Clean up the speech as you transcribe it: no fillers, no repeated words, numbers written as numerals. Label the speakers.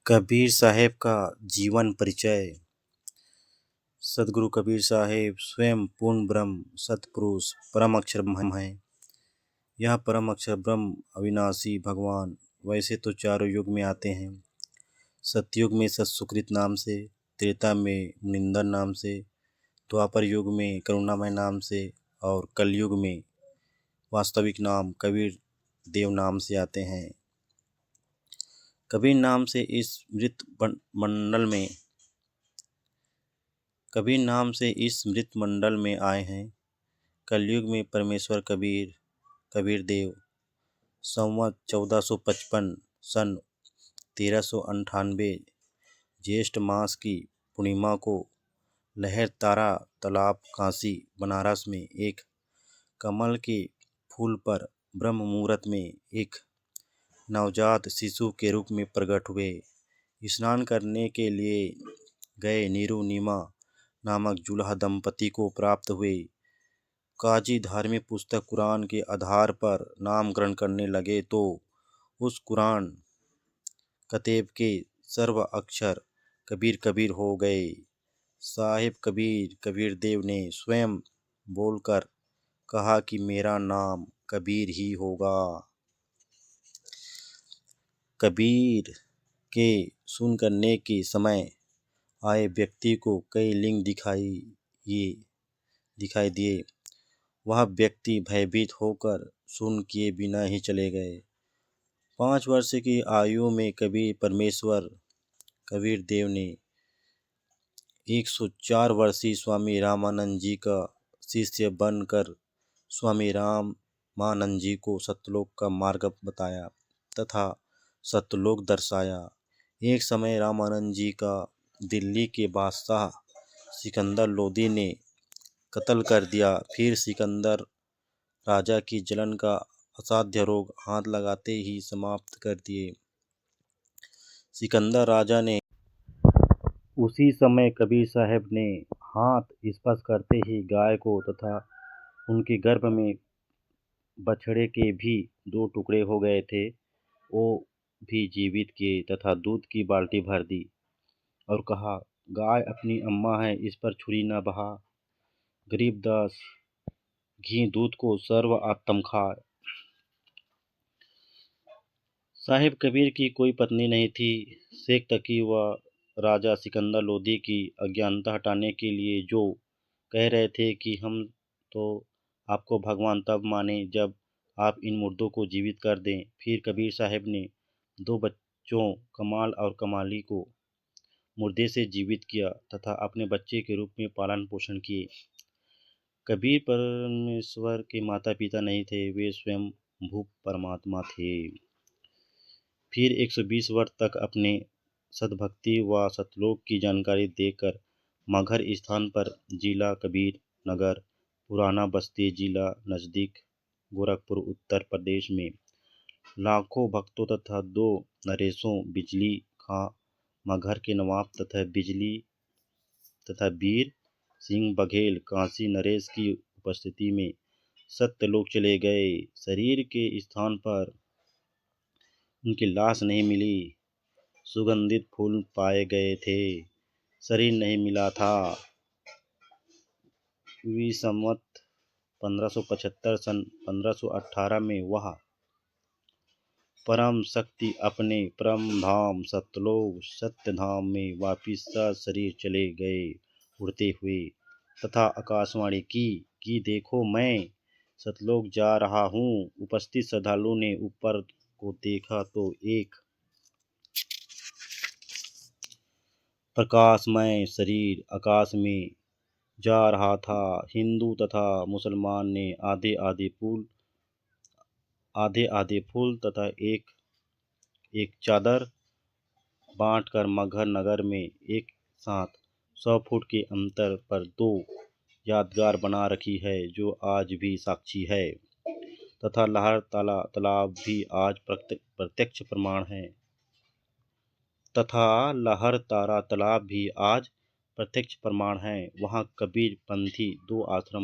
Speaker 1: कबीर साहेब का जीवन परिचय। सद्गुरु कबीर साहेब स्वयं पूर्ण ब्रह्म सतपुरुष परम अक्षर ब्रह्म हैं। यह परम अक्षर ब्रह्म अविनाशी भगवान वैसे तो चारों युग में आते हैं। सतयुग में सत्सुकृत नाम से, त्रेता में मुनिंदर नाम से, द्वापर युग में करुणामय नाम से और कलयुग में वास्तविक नाम कबीर देव नाम से आते हैं। कबीर नाम से इस मृत मंडल में आए हैं। कलयुग में परमेश्वर कबीर देव संवत 1455 सन 1398 ज्येष्ठ मास की पूर्णिमा को लहर तारा तालाब काशी बनारस में एक कमल के फूल पर ब्रह्म मुहूर्त में एक नवजात शिशु के रूप में प्रकट हुए। स्नान करने के लिए गए नीरू नीमा नामक जुल्हा दंपति को प्राप्त हुए। काजी धार्मिक पुस्तक कुरान के आधार पर नामकरण करने लगे तो उस कुरान कतेब के सर्व अक्षर कबीर हो गए। साहिब कबीर देव ने स्वयं बोलकर कहा कि मेरा नाम कबीर ही होगा। कबीर के सुन करने के समय आए व्यक्ति को कई लिंग दिखाई दिए। वह व्यक्ति भयभीत होकर सुन किए बिना ही चले गए। 5 वर्ष की आयु में परमेश्वर कबीर देव ने 104 वर्षीय स्वामी रामानंद जी का शिष्य बनकर स्वामी रामानंद जी को सतलोक का मार्ग बताया तथा सतलोक दर्शाया। एक समय रामानंद जी का दिल्ली के बादशाह सिकंदर लोदी ने कत्ल कर दिया। फिर सिकंदर राजा की जलन का असाध्य रोग हाथ लगाते ही समाप्त कर दिए। सिकंदर राजा ने उसी समय कबीर साहब ने हाथ स्पर्श करते ही गाय को तथा उनके गर्भ में बछड़े के भी 2 टुकड़े हो गए थे वो भी जीवित किए तथा दूध की बाल्टी भर दी और कहा, गाय अपनी अम्मा है, इस पर छुरी न बहा। गरीबदास घी दूध को सर्व आत्म खाए। साहिब कबीर की कोई पत्नी नहीं थी। शेख तकी व राजा सिकंदर लोदी की अज्ञानता हटाने के लिए जो कह रहे थे कि हम तो आपको भगवान तब माने जब आप इन मुर्दों को जीवित कर दें। फिर कबीर साहब ने 2 बच्चों कमाल और कमाली को मुर्दे से जीवित किया तथा अपने बच्चे के रूप में पालन पोषण किए। कबीर परमेश्वर के माता पिता नहीं थे, वे स्वयं भू परमात्मा थे। फिर 120 वर्ष तक अपने सद्भक्ति व सतलोक की जानकारी देकर मगहर स्थान पर जिला कबीर नगर पुराना बस्ती जिला नज़दीक गोरखपुर उत्तर प्रदेश में लाखों भक्तों तथा 2 नरेशों बिजली खां मगहर के नवाब तथा वीर सिंह बघेल काशी नरेश की उपस्थिति में सत्यलोक चले गए। शरीर के स्थान पर उनकी लाश नहीं मिली। सुगंधित फूल पाए गए थे, शरीर नहीं मिला था। संवत 1575 सन 1518 में वह परम शक्ति अपने परम धाम सतलोक सत्य धाम में वापिस शरीर चले गए उड़ते हुए तथा आकाशवाणी की कि देखो मैं सतलोक जा रहा हूँ। उपस्थित श्रद्धालुओं ने ऊपर को देखा तो एक प्रकाशमय शरीर आकाश में जा रहा था। हिंदू तथा मुसलमान ने आधे फूल तथा एक चादर बांटकर मगहर नगर में एक साथ 100 फुट के अंतर पर 2 यादगार बना रखी है जो आज भी साक्षी है तथा लहर तालाब भी आज प्रत्यक्ष प्रमाण है वहाँ कबीर पंथी 2 आश्रम